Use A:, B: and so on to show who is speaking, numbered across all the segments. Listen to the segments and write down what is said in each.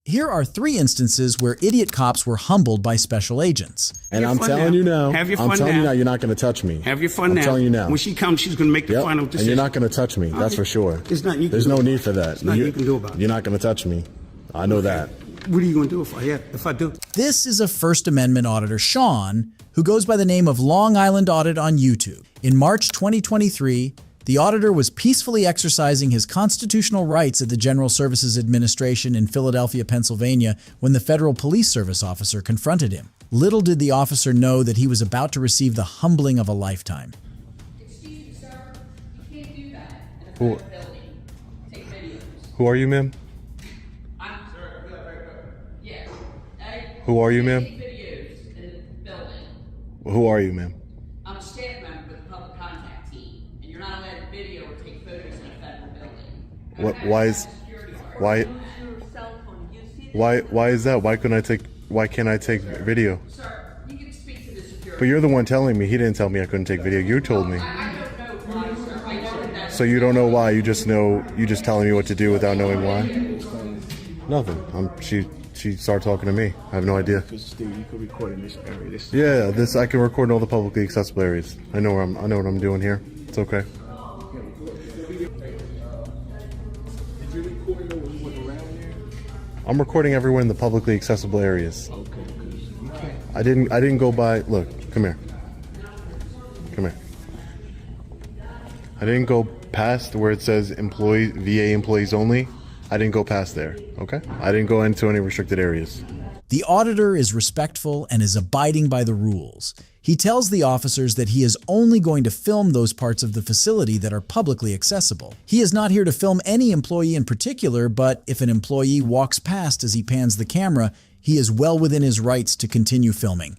A: Here are 3 instances where idiot cops were humbled by special agents.
B: And I'm telling you now,
C: have your fun
B: I'm telling
C: now.
B: you now, you're not going to touch me.
C: Have your fun now.
B: I'm telling you now.
C: When she comes, she's going to make the final decision.
B: And you're not going to touch me. That's for sure.
C: There's nothing you can
B: There's
C: do
B: no
C: about
B: need
C: it.
B: for that.
C: There's nothing you can do about it.
B: You're not going to touch me. I know that.
C: What are you going to do if I do?
A: This is a First Amendment auditor, Sean, who goes by the name of Long Island Audit on YouTube. In March 2023, the auditor was peacefully exercising his constitutional rights at the General Services Administration in Philadelphia, Pennsylvania, when the Federal Police Service officer confronted him. Little did the officer know that he was about to receive the humbling of a lifetime.
D: Excuse me, sir. You can't do that in a federal building. Take videos.
B: Who are you, ma'am?
D: Yes.
B: Who are you, ma'am?
D: Take videos in the building.
B: Who are you, ma'am?
D: I'm a staff member with the public contact team, and you're not allowed to video or take photos in a federal building.
B: What?
D: Okay?
B: Why
D: That's
B: is?
D: a security guard.
B: Why?
D: Use your cell phone. You see this?
B: Why is that? Why can't I take video?
D: Sir, you can speak to the security.
B: But you're the one telling me. He didn't tell me I couldn't take video. You told me.
D: I don't know why, sir. I know that that's
B: So you don't know why. You just telling me what to do without knowing why. Nothing. She started talking to me. I have no idea.
C: Steve, you can record in this area.
B: Yeah, I can record in all the publicly accessible areas. I know what I'm doing here. It's okay.
C: Did you record when you went around there?
B: I'm recording everywhere in the publicly accessible areas.
C: Okay, because you can't.
B: I didn't go by. Look, come here. Come here. I didn't go past where it says VA employees only. I didn't go past there. Okay? I didn't go into any restricted areas.
A: The auditor is respectful and is abiding by the rules. He tells the officers that he is only going to film those parts of the facility that are publicly accessible. He is not here to film any employee in particular, but if an employee walks past as he pans the camera, he is well within his rights to continue filming.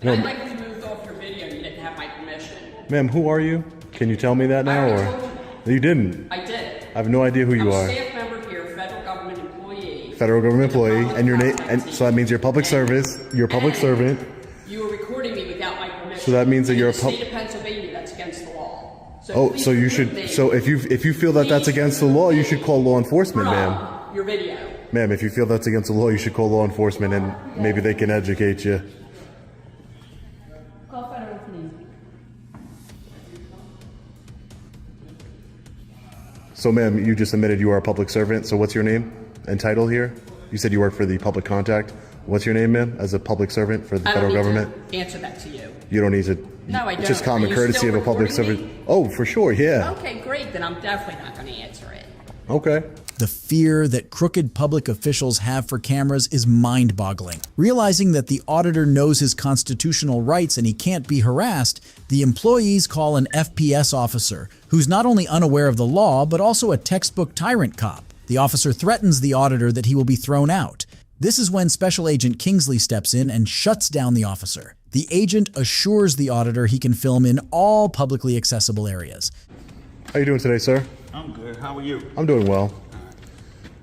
D: And I'd like to move off your video. You didn't have my permission.
B: Ma'am, who are you? Can you tell me that now, or you didn't?
D: I did.
B: I have no idea who you
D: I'm
B: are.
D: a staff member here, federal government employee.
B: Federal government employee, and your name, and so that means you're public service. You're a public servant.
D: You were recording me without my permission.
B: So that means that
D: In
B: you're a
D: the state of Pennsylvania, that's against the law.
B: Oh,
D: please
B: so you
D: remove
B: should.
D: me.
B: So if you feel that that's against the law, you should call law enforcement, ma'am.
D: From your video.
B: Ma'am, if you feel that's against the law, you should call law enforcement, and maybe they can educate you.
D: Call federal police.
B: So, ma'am, you just admitted you are a public servant. So, what's your name and title here? You said you work for the public contact. What's your name, ma'am, as a public servant for the
D: I don't
B: federal
D: need
B: government?
D: to answer that to you.
B: You don't need to.
D: No, I
B: It's just
D: don't.
B: common
D: Are you
B: courtesy
D: still
B: of a public
D: recording
B: servant.
D: me?
B: Oh, for sure, yeah.
D: Okay, great. Then I'm definitely not going to answer it.
B: Okay.
A: The fear that crooked public officials have for cameras is mind-boggling. Realizing that the auditor knows his constitutional rights and he can't be harassed, the employees call an FPS officer, who's not only unaware of the law, but also a textbook tyrant cop. The officer threatens the auditor that he will be thrown out. This is when Special Agent Kingsley steps in and shuts down the officer. The agent assures the auditor he can film in all publicly accessible areas.
B: How you doing today, sir?
C: I'm good. How are you?
B: I'm doing well.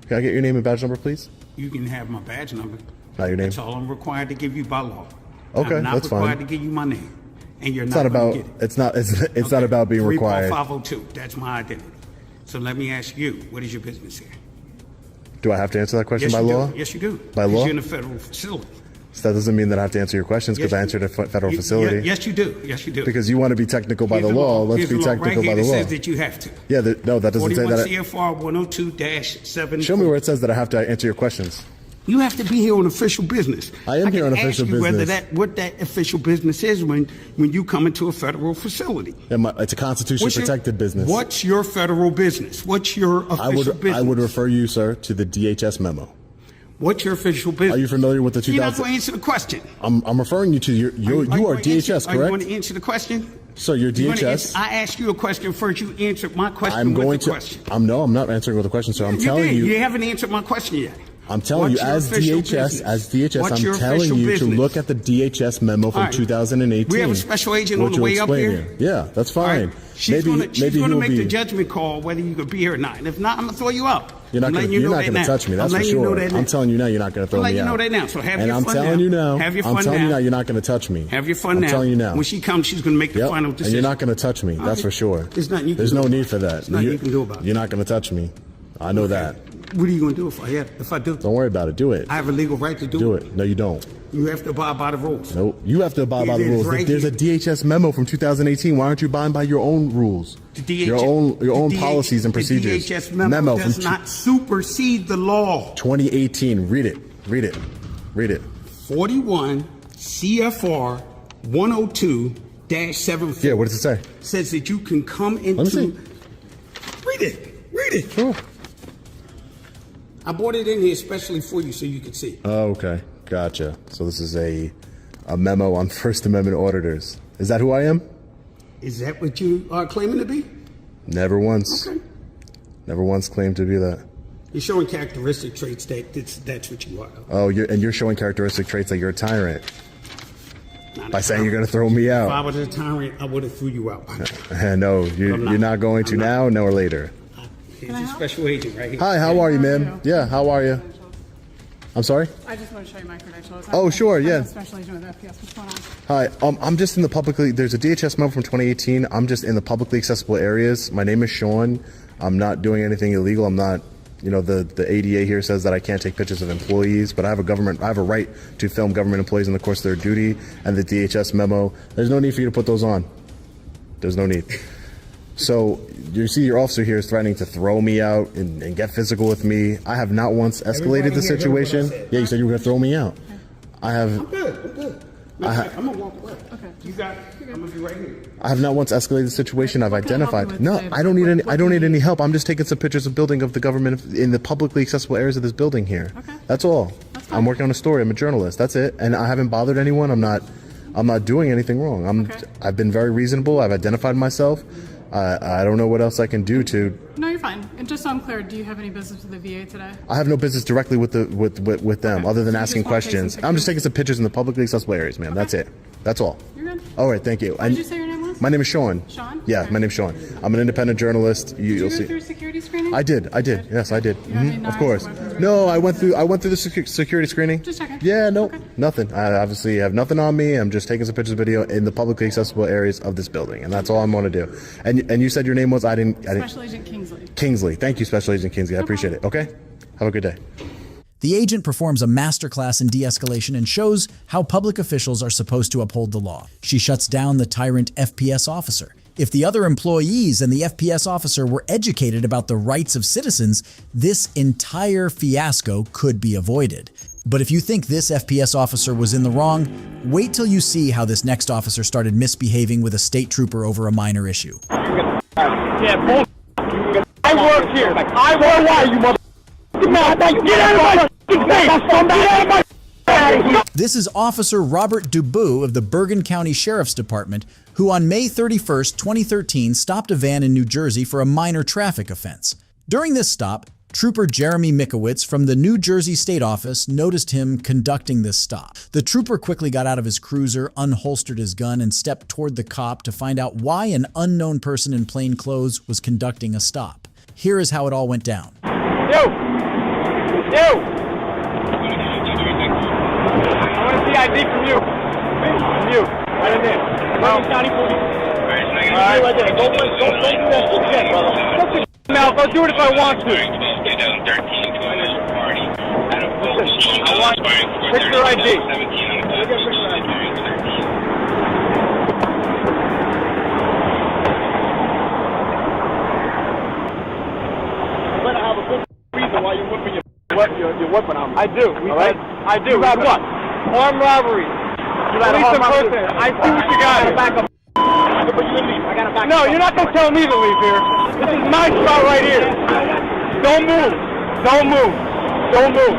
B: Can I get your name and badge number, please?
C: You can have my badge number.
B: Not your name.
C: That's all I'm required to give you by law.
B: Okay,
C: I'm not
B: that's fine.
C: required to give you my name, and you're
B: It's
C: not
B: not
C: going
B: about.
C: to get it.
B: It's not. It's not about being required.
C: 34502. That's my identity. So let me ask you, what is your business here?
B: Do I have to answer that question
C: Yes,
B: by
C: you
B: law?
C: do. Yes, you do.
B: By law?
C: Because you're in a federal facility.
B: So that doesn't mean that I have to answer your questions because
C: Yes,
B: I
C: you-
B: answered a federal facility.
C: Yes, you do. Yes, you do.
B: Because you want to be technical by
C: Here's
B: the law. Let's
C: Here's
B: be
C: the law
B: technical
C: right
B: by the
C: here
B: law.
C: that says that you have to.
B: Yeah, no, that doesn't say
C: 41
B: that.
C: CFR 102-7.
B: Show me where it says that I have to answer your questions.
C: You have to be here on official business.
B: I am here on official
C: ask you whether
B: business.
C: what that official business is when you come into a federal facility.
B: It's a constitution protected business.
C: What's your federal business? What's your official business?
B: I would refer you, sir, to the DHS memo.
C: What's your official business?
B: Are you familiar with the
C: You're not
B: 2000?
C: going to answer the question.
B: I'm referring you to you are
C: going to
B: DHS,
C: Are you going
B: correct?
C: to answer the question?
B: So you're
C: You're gonna
B: DHS.
C: answer- I asked you a question first. You answered my question
B: I'm going
C: with the
B: to.
C: question.
B: I'm not answering with a question, sir. I'm
C: You
B: telling
C: did.
B: you.
C: You haven't answered my question yet.
B: I'm telling
C: What's
B: you,
C: your
B: as
C: official
B: DHS,
C: business? What's
B: I'm
C: your
B: telling
C: official
B: you
C: business?
B: to look at the DHS memo from
C: All right.
B: 2018.
C: We have a special agent on
B: which
C: the
B: will
C: way up
B: explain
C: here.
B: it. Yeah, that's
C: All
B: fine.
C: right. She's going to
B: he'll
C: make
B: be.
C: the judgment call whether you could be here or not. And if not, I'm going to throw you up.
B: You're not
C: I'm
B: going
C: letting you know
B: to
C: that now.
B: touch me. That's
C: I'm
B: for
C: letting you know
B: sure.
C: that now.
B: I'm telling you now, you're not going to throw
C: I'm
B: me
C: letting
B: out.
C: you know that now. So have
B: and
C: your
B: I'm
C: fun
B: telling
C: now.
B: you now.
C: Have your
B: I'm
C: fun
B: telling you
C: now.
B: now, you're not going to touch me.
C: Have your fun
B: I'm
C: now.
B: telling you now.
C: When she comes, she's going to make the
B: Yep.
C: final
B: And
C: decision.
B: you're not going to touch me. That's for sure.
C: There's nothing you can
B: There's
C: do
B: no
C: about
B: need
C: it.
B: for that.
C: There's nothing you can do about it.
B: You're not going to touch me. I know that.
C: What are you going to do if I do?
B: Don't worry about it. Do it.
C: I have a legal right to
B: Do it. No, you don't.
C: You have to abide by the rules.
B: Nope. You have to abide by the
C: It is
B: rules.
C: right
B: There's a
C: here.
B: DHS memo from 2018. Why aren't you abiding by your own rules? your own policies and procedures.
C: The DHS memo does
B: from
C: not supersede the law.
B: 2018. Read it. Read it. Read it.
C: 41 CFR 102-74.
B: Yeah, what does it say?
C: Says that you can come into.
B: Let me see.
C: Read it. Read it.
B: Sure.
C: I brought it in here especially for you so you could see.
B: Oh, okay. Gotcha. So this is a memo on First Amendment auditors. Is that who I am?
C: Is that what you are claiming to be?
B: Never once.
C: Okay.
B: Never once claimed to be that.
C: You're showing characteristic traits that's what you are.
B: Oh, you're showing characteristic traits that you're a tyrant
C: Not
B: by
C: a
B: saying you're going
C: tyrant.
B: to throw me
C: If I
B: out.
C: was a tyrant, I would have threw you out.
B: No, you're not going to
C: I'm not.
B: now, nor later.
C: Here's a special agent right here.
B: Hi, how are you, ma'am? Yeah, how are you? I'm sorry?
E: I just want to show you my credentials.
B: Oh, sure, yeah.
E: I'm a special agent with FPS. What's going on?
B: Hi, I'm just in the publicly, there's a DHS memo from 2018. I'm just in the publicly accessible areas. My name is Sean. I'm not doing anything illegal. I'm not, the ADA here says that I can't take pictures of employees, but I have a right to film government employees in the course of their duty, and the DHS memo, there's no need for you to put those on. There's no need. So you see your officer here is threatening to throw me out and get physical with me. I have not once escalated the
C: Everybody here heard what I
B: situation.
C: said.
B: Yeah, you said you were going to throw me out. I have
C: I'm good. I'm going to walk away.
E: Okay.
C: You got it. I'm going to be right here.
B: I have not once escalated the situation. I've
E: What can I help you
B: identified.
E: with
B: No,
E: today?
B: I don't need any.
E: What
B: I don't
E: do you
B: need any
E: need?
B: help. I'm just taking some pictures of building of the government in the publicly accessible areas of this building here.
E: Okay.
B: That's all.
E: That's fine.
B: I'm working on a story. I'm a journalist. That's it. And I haven't bothered anyone. I'm not doing anything wrong.
E: Okay.
B: I've been very reasonable. I've identified myself. I don't know what else I can do to.
E: No, you're fine. And just so I'm clear, do you have any business with the VA today?
B: I have no business directly with them,
E: Okay.
B: other than
E: So you
B: asking
E: just wanna take some
B: questions. I'm just
E: pictures?
B: taking some pictures in the publicly accessible areas, ma'am. That's it. That's all.
E: You're good.
B: All right, thank you.
E: What did you say your name was?
B: My name is Sean.
E: Sean?
B: Yeah,
E: Okay.
B: my name's Sean. I'm an independent journalist.
E: Did you
B: You'll
E: go
B: see.
E: through security screening?
B: I did.
E: Good.
B: Yes, I did.
E: You have any
B: Of
E: knives
B: course.
E: or weapons or
B: No,
E: anything?
B: I went through the security screening.
E: Just checking.
B: Yeah, no,
E: Okay.
B: nothing. I obviously have nothing on me. I'm just taking some pictures of video in the publicly accessible areas of this building, and that's all I'm going to do. And you said your name was I didn't.
E: Special Agent Kingsley.
B: Kingsley. Thank you, Special Agent Kingsley. I appreciate it. Okay. Have a good day.
A: The agent performs a masterclass in de-escalation and shows how public officials are supposed to uphold the law. She shuts down the tyrant FPS officer. If the other employees and the FPS officer were educated about the rights of citizens, this entire fiasco could be avoided. But if you think this FPS officer was in the wrong, wait till you see how this next officer started misbehaving with a state trooper over a minor issue.
F: Yeah, bull. I work here. I work. Why you mother? Get out of my face! Get out of my.
A: This is Officer Robert Dubout of the Bergen County Sheriff's Department, who on May 31st, 2013 stopped a van in New Jersey for a minor traffic offense. During this stop, Trooper Jeremy Mikowitz from the New Jersey State Office noticed him conducting this stop. The trooper quickly got out of his cruiser, unholstered his gun, and stepped toward the cop to find out why an unknown person in plain clothes was conducting a stop. Here is how it all went down.
F: You. I want to see ID from you. From you. Right in there. County Police. All right, right there. Don't do that shit, brother. Shut your mouth. I'll do it if I want to. Listen, I want picture ID. Look at picture ID. You better have a good reason why you're whipping your weapon on me. I do. All right? I do. You got what? Armed robbery. You got police impersonation. I see what you got. Back up. No, you're not going to tell me to leave here. This is my spot right here. Don't move. Don't move. Don't move.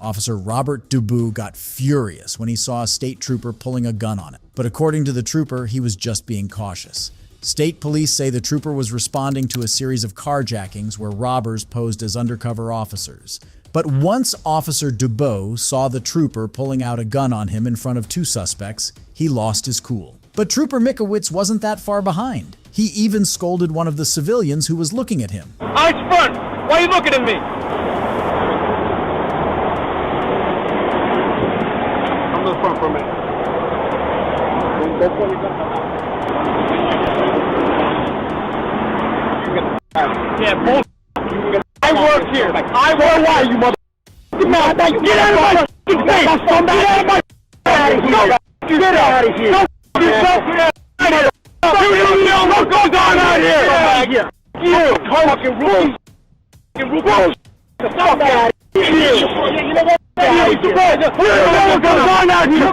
A: Officer Robert Dubout got furious when he saw a state trooper pulling a gun on him. But according to the trooper, he was just being cautious. State police say the trooper was responding to a series of carjackings where robbers posed as undercover officers. But once Officer Dubout saw the trooper pulling out a gun on him in front of two suspects, he lost his cool. But Trooper Mikowitz wasn't that far behind. He even scolded one of the civilians who was looking at him.
F: Eyes front. Why are you looking at me? Come to the front for a minute. Go pull your gun. Yeah, bullshit. I work here. I work. Why, you mother? Get out of my face! Get out of my Get out of here! You know what goes on out here! You fucking rookie! The fuck out of here! You know what? You know what goes on out here! You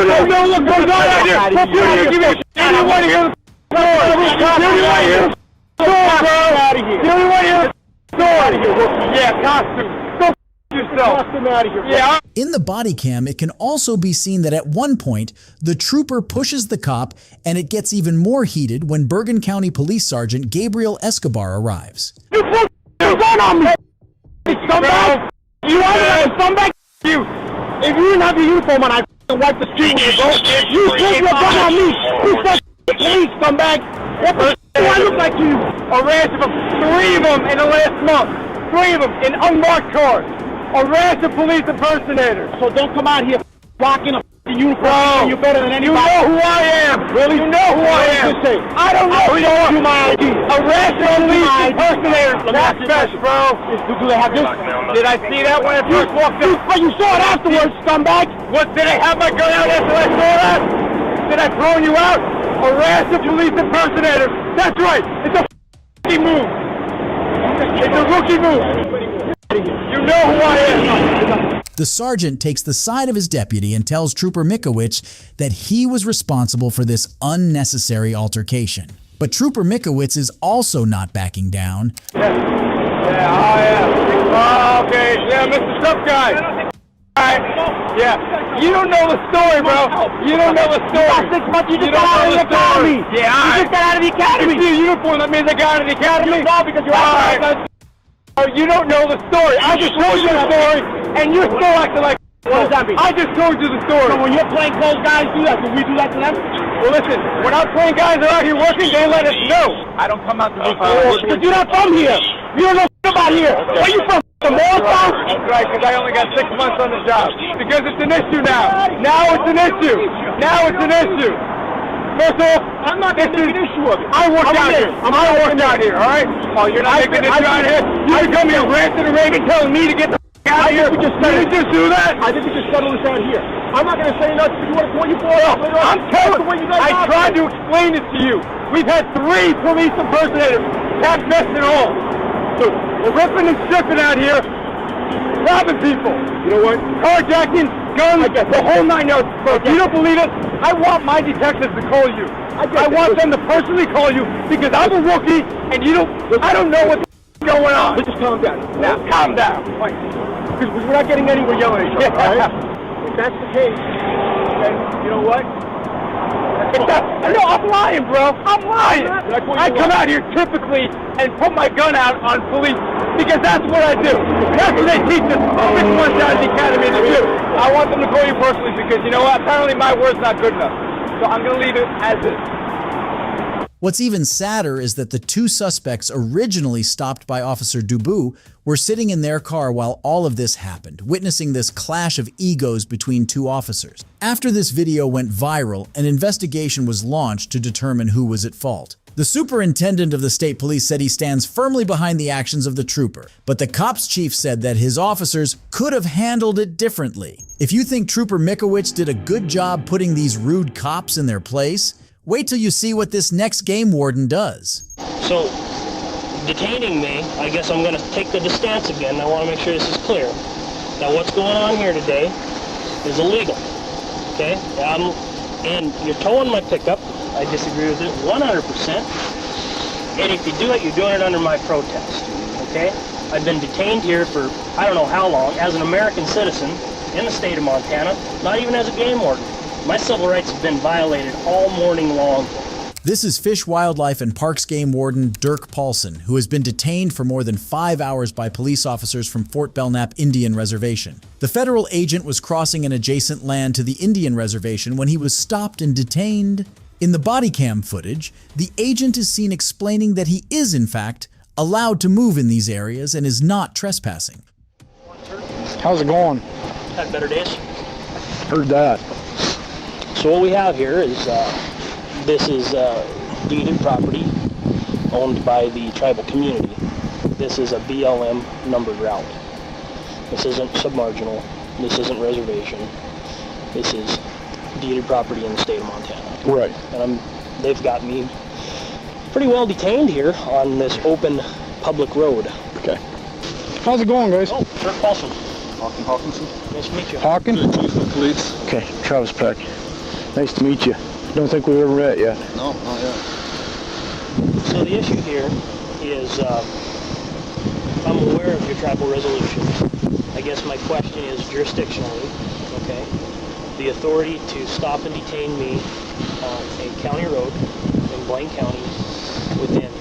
F: know what goes on out here! You don't give a shit! You don't want to hear the story! You don't want to hear the story, bro! You don't want to hear the story! Yeah, costume! Yeah.
A: In the body cam, it can also be seen that at one point, the trooper pushes the cop, and it gets even more heated when Bergen County Police Sergeant Gabriel Escobar arrives.
F: You put your gun on me! Scumbag! You want to scumbag? You! If you didn't have your uniform on, I'd wipe the street with you, bro. You put your gun on me! You fucking police, scumbag! What the do I look like to you? Arrested for 3 of them in the last month. 3 of them in unmarked cars. Arrested police impersonators. So don't come out here rocking a uniform. You're better than anybody. You know who I am. Really? You know who I am. I don't know who you are. Do my ID. Arrested police impersonators. That's best, bro. Do they have this? Did I see that when I first walked in? But you saw it afterwards, scumbag. What, did I have my gun out after I saw that? Did I throw you out? Arrested police impersonators. That's right. It's a f***ing move. It's a rookie move. You know who I am.
A: The sergeant takes the side of his deputy and tells Trooper Mikowicz that he was responsible for this unnecessary altercation. But Trooper Mikowicz is also not backing down.
F: Okay, yeah, Mr. Tough Guy. Alright, yeah. You don't know the story, bro. You don't know the story. You 6 months, you just got out of the academy. Yeah, you just got out of the academy. You see a uniform, that means I got out of the academy? No, because you're out. You don't know the story. I just told you the story, and you're still acting like. What does that mean? I just told you the story. So when your plainclothes guys do that, can we do that to them? Well, listen, when our plain guys are out here working, they let us know. I don't come out to report. Because you're not from here. You don't know about here. Where you from? From Malta? That's right, because I only got 6 months on the job. Because it's an issue now. Now it's an issue. Now it's an issue. First off, I'm not going to make an issue of it. I work out here. I work out here, all right? Oh, you're not making an issue out here? You come here ranting and raving, telling me to get the out of here. Did you just do that? I think we just settle this out here. I'm not going to say nothing. You want to call you for it? I'm telling you. I tried to explain it to you. We've had 3 police impersonators, cap vests and all. So we're ripping and stripping out here, robbing people. You know what? Carjacking, guns, the whole 9 yards. Bro, if you don't believe it, I want my detectives to call you. I want them to personally call you because I'm a rookie and you don't. I don't know what's going on. Let's just calm down. Now, calm down. Because we're not getting anywhere yelling at each other. All right? If that's the case, then you know what? No, I'm lying, bro. I'm lying. I come out here typically and put my gun out on police because that's what I do. That's what they teach us 6 months out of the academy to do. I want them to call you personally because, you know what, apparently my word's not good enough. So I'm going to leave it as is.
A: What's even sadder is that the 2 suspects originally stopped by Officer Dubout were sitting in their car while all of this happened, witnessing this clash of egos between 2 officers. After this video went viral, an investigation was launched to determine who was at fault. The superintendent of the state police said he stands firmly behind the actions of the trooper, but the cops chief said that his officers could have handled it differently. If you think Trooper Mikowicz did a good job putting these rude cops in their place, wait till you see what this next game warden does.
G: So, detaining me, I guess I'm going to take the stance again. I want to make sure this is clear. Now, what's going on here today is illegal, okay? And you're towing my pickup. I disagree with it 100%. And if you do it, you're doing it under my protest, okay? I've been detained here for I don't know how long as an American citizen in the state of Montana, not even as a game warden. My civil rights have been violated all morning long.
A: This is Fish, Wildlife, and Parks Game Warden Dirk Paulson, who has been detained for more than 5 hours by police officers from Fort Belknap Indian Reservation. The federal agent was crossing an adjacent land to the Indian Reservation when he was stopped and detained. In the body cam footage, the agent is seen explaining that he is, in fact, allowed to move in these areas and is not trespassing.
H: How's it going?
G: Had better days.
H: Heard that.
G: So what we have here is this is deeded property. owned by the tribal community. This is a BLM numbered route. This isn't submarginal. This isn't reservation. This is deeded property in the state of Montana.
H: Right.
G: And they've got me pretty well detained here on this open public road.
H: Okay. How's it going, guys?
G: Oh, Kirk Paulson.
H: Hawkinson.
G: Nice to meet you.
H: Hawkin?
I: Chief of Police.
H: Okay, Travis Peck. Nice to meet you. Don't think we've ever met yet.
I: No, not yet.
G: So the issue here is, I'm aware of your tribal resolutions. I guess my question is jurisdictionally, okay, the authority to stop and detain me on a county road in Blaine County within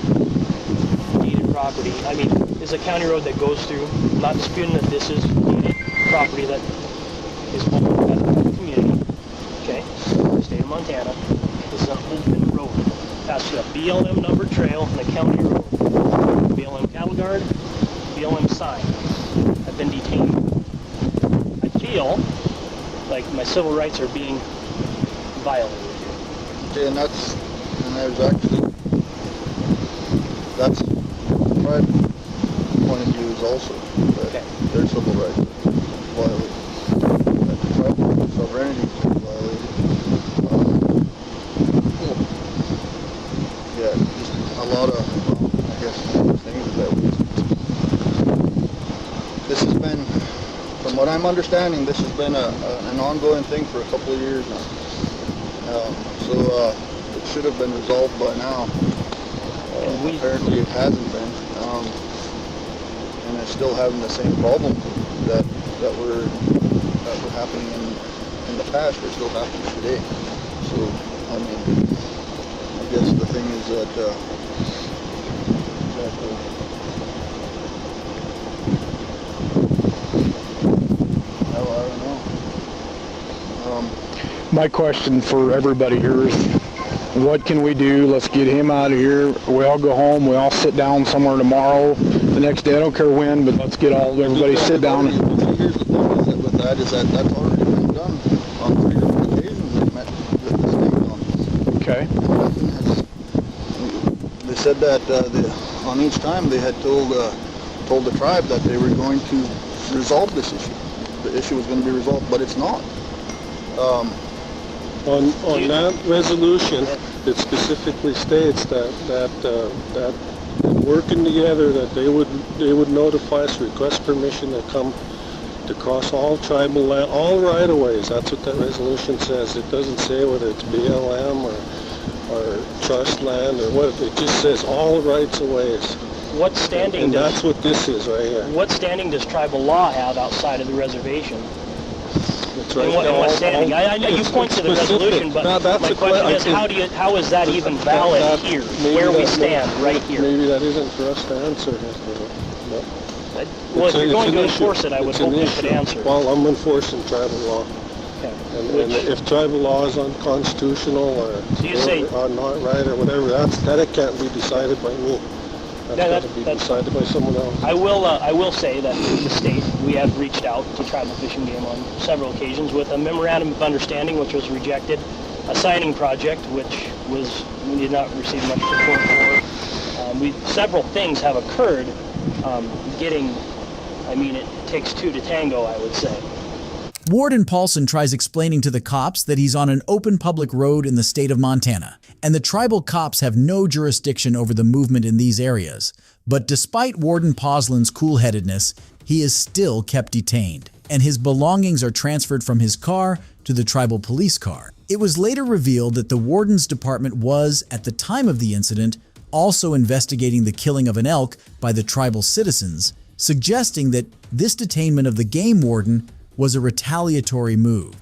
G: deeded property. I mean, is a county road that goes through, I'm not disputing that this is deeded property that is owned by the community, okay, the state of Montana. This is an open road. Has a BLM numbered trail and a county road. BLM cattle guard, BLM sign. I've been detained. I feel like my civil rights are being violated here.
I: Okay, and there's actually, that's the tribe point of view is also that their civil rights are violated. That the tribal sovereignty is violated. Yeah, just a lot of, I guess, things that this has been, from what I'm understanding, this has been an ongoing thing for a couple of years now. So it should have been resolved by now. Apparently it hasn't been, and it's still having the same problem that were happening in the past. They're still happening today. So I mean, I guess the thing is that I don't know.
H: My question for everybody here is, what can we do? Let's get him out of here. We all go home. We all sit down somewhere tomorrow, the next day. I don't care when, but let's get everybody sit down.
I: Here's the thing with that is that that's already been done on 3 different occasions. They met with the state on this.
H: Okay.
I: They said that on each time they had told the tribe that they were going to resolve this issue. The issue was going to be resolved, but it's not.
J: On that resolution, it specifically states that working together, that they would notify us, request permission to come to cross all tribal land, all right-of-ways. That's what that resolution says. It doesn't say whether it's BLM or trust land or what. It just says all rights-of-ways.
G: What standing
J: and that's what this is right here.
G: What standing does tribal law have outside of the reservation?
J: That's right.
G: And what standing? I know you point to the resolution, but my question is, how is that even valid here, where we stand right here?
J: Maybe that isn't for us to answer.
G: Well, if you're going to enforce it, I would hope you could answer.
J: Well, I'm enforcing tribal law.
G: Okay.
J: And if tribal law is unconstitutional or not right or whatever, that it can't be decided by me. That's got to be decided by someone else.
G: I will say that the state, we have reached out to Tribal Fish and Game on several occasions with a memorandum of understanding, which was rejected, a signing project, which we did not receive much support for. Several things have occurred. It takes two to tango, I would say.
A: Warden Paulson tries explaining to the cops that he's on an open public road in the state of Montana, and the tribal cops have no jurisdiction over the movement in these areas. But despite Warden Poslin's cool-headedness, he is still kept detained, and his belongings are transferred from his car to the tribal police car. It was later revealed that the warden's department was, at the time of the incident, also investigating the killing of an elk by the tribal citizens, suggesting that this detainment of the game warden was a retaliatory move.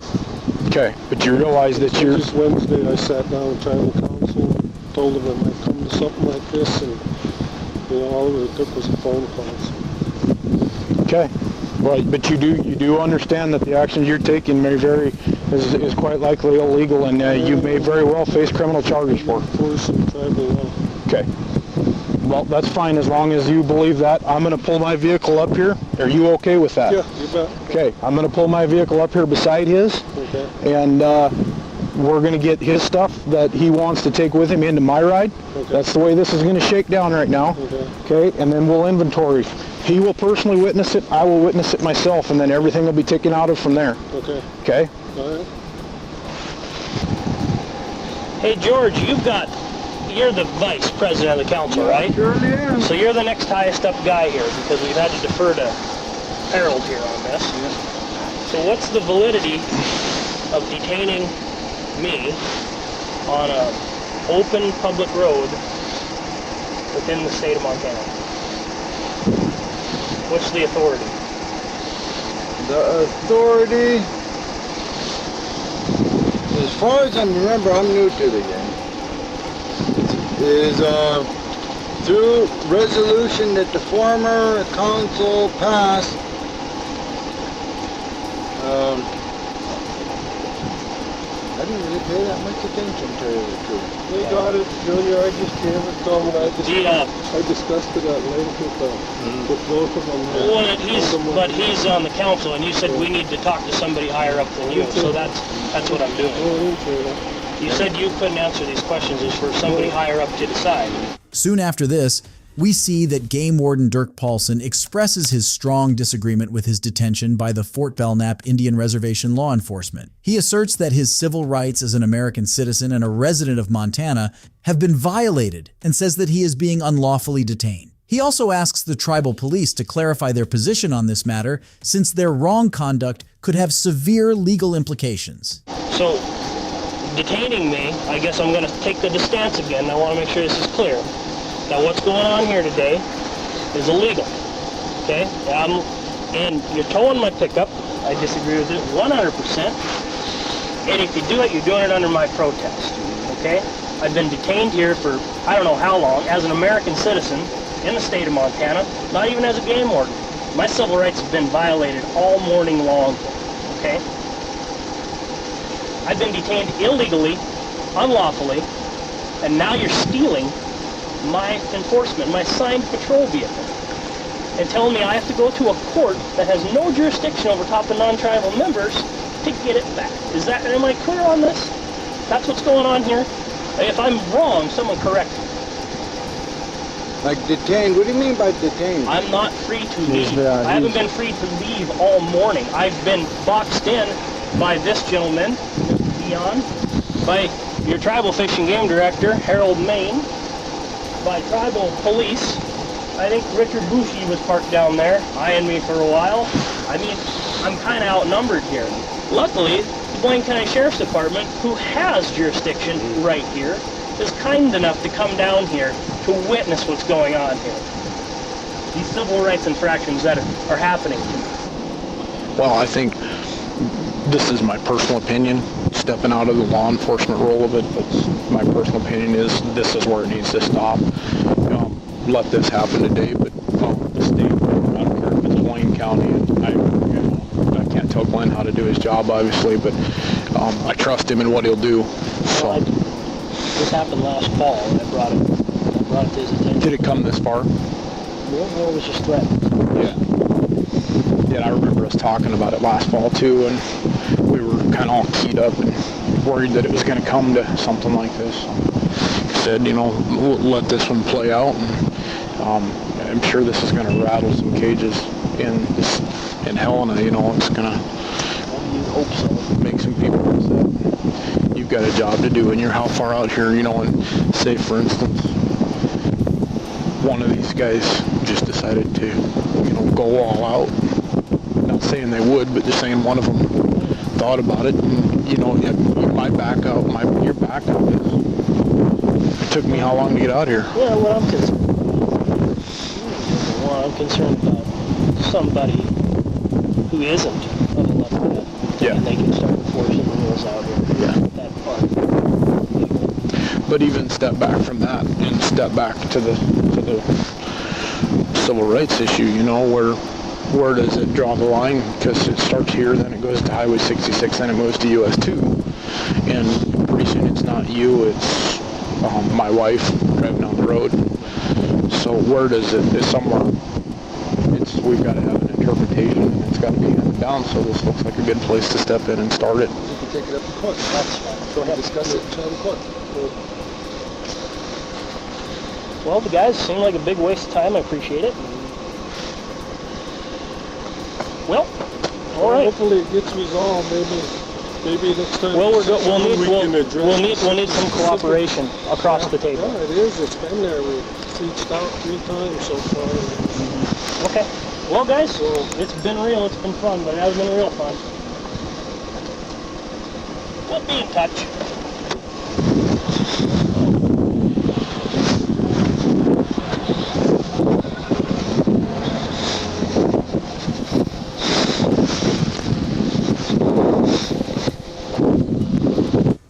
H: Okay, but you realize that you're...
J: Just Wednesday I sat down with tribal council, told them it might come to something like this, and all it took was a phone call.
H: Okay, but you do understand that the actions you're taking is quite likely illegal, and you may very well face criminal charges for it.
J: Enforcing tribal law.
H: Okay. Well, that's fine as long as you believe that. I'm going to pull my vehicle up here. Are you okay with that?
J: Yeah, you bet.
H: Okay, I'm going to pull my vehicle up here beside his,
J: okay.
H: and we're going to get his stuff that he wants to take with him into my ride.
J: Okay.
H: That's the way this is going to shake down right now. Okay, and then we'll inventory. He will personally witness it. I will witness it myself, and then everything will be taken out of from there.
J: Okay.
H: Okay?
J: All right.
G: Hey, George, you're the vice president of the council, right?
F: Surely am.
G: So you're the next highest up guy here, because we've had to defer to Harold here on this. So what's the validity of detaining me on a open public road within the state of Montana? What's the authority?
F: The authority, as far as I remember, I'm new to the game, is through resolution that the former council passed. I didn't really pay that much attention to the truth.
J: We got it, Junior. I just came and told him I discussed it at length with both of them.
G: Well, he's on the council, and you said we need to talk to somebody higher up than you, so that's what I'm doing. You said you couldn't answer these questions. It's for somebody higher up to decide.
A: Soon after this, we see that Game Warden Dirk Paulson expresses his strong disagreement with his detention by the Fort Belknap Indian Reservation law enforcement. He asserts that his civil rights as an American citizen and a resident of Montana have been violated and says that he is being unlawfully detained. He also asks the tribal police to clarify their position on this matter, since their wrong conduct could have severe legal implications.
G: So, detaining me, I guess I'm going to take the stance again. I want to make sure this is clear. Now, what's going on here today is illegal, okay? And you're towing my pickup. I disagree with it 100%. And if you do it, you're doing it under my protest, okay? I've been detained here for I don't know how long as an American citizen in the state of Montana, not even as a game warden. My civil rights have been violated all morning long, okay? I've been detained illegally, unlawfully, and now you're stealing my enforcement, my signed patrol vehicle, and telling me I have to go to a court that has no jurisdiction over top of non-tribal members to get it back. Am I clear on this? That's what's going on here? If I'm wrong, someone correct me.
F: Like detained? What do you mean by detained?
G: I'm not free to leave. I haven't been free to leave all morning. I've been boxed in by this gentleman, Mr. Dion, by your tribal fish and game director, Harold Main, by tribal police. I think Richard Bushy was parked down there, eyeing me for a while. I mean, I'm kind of outnumbered here. Luckily, the Blaine County Sheriff's Department, who has jurisdiction right here, is kind enough to come down here to witness what's going on here. These civil rights infractions that are happening.
H: Well, I think this is my personal opinion, stepping out of the law enforcement role of it, but my personal opinion is this is where it needs to stop. Let this happen today, but the state, I don't care if it's Blaine County, I can't tell Glenn how to do his job, obviously, but I trust him in what he'll do. So.
G: This happened last fall, and I brought it to his attention.
H: Did it come this far?
G: No, it was just threatened.
H: Yeah, I remember us talking about it last fall too, and we were kind of all keyed up and worried that it was going to come to something like this. So said, we'll let this one play out, and I'm sure this is going to rattle some cages in Helena. It's going to make some people upset. You've got a job to do, and you're how far out here, and say, for instance, one of these guys just decided to, go all out. Not saying they would, but just saying one of them thought about it, and your back out is. It took me how long to get out here?
G: Yeah, what I'm concerned about somebody who isn't of a level, and they can start enforcing the rules out here.
H: Yeah.
G: That part.
H: But even step back from that and step back to the civil rights issue, where does it draw the line? Because it starts here, then it goes to Highway 66, then it moves to US 2. And pretty soon it's not you, it's my wife driving down the road. So where does it, is somewhere, we've got to have an interpretation, and it's got to be handed down, so this looks like a good place to step in and start it.
F: You can take it up to court. That's fine. Go ahead. Discuss it in court.
G: Well, the guys seem like a big waste of time. I appreciate it. Well, all right.
J: Hopefully it gets resolved. Maybe next time.
G: Well,
J: we can address
G: we'll need some cooperation across the table.
J: Yeah, it is. It's been there. We've reached out 3 times so far.
G: Okay. Well, guys, it's been real. It's been fun, but it has been real fun. We'll be in touch.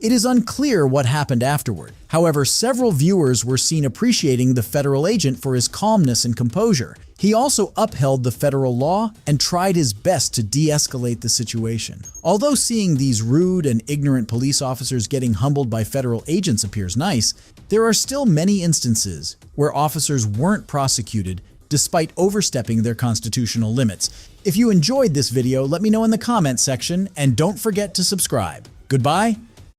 A: It is unclear what happened afterward. However, several viewers were seen appreciating the federal agent for his calmness and composure. He also upheld the federal law and tried his best to de-escalate the situation. Although seeing these rude and ignorant police officers getting humbled by federal agents appears nice, there are still many instances where officers weren't prosecuted despite overstepping their constitutional limits. If you enjoyed this video, let me know in the comments section, and don't forget to subscribe. Goodbye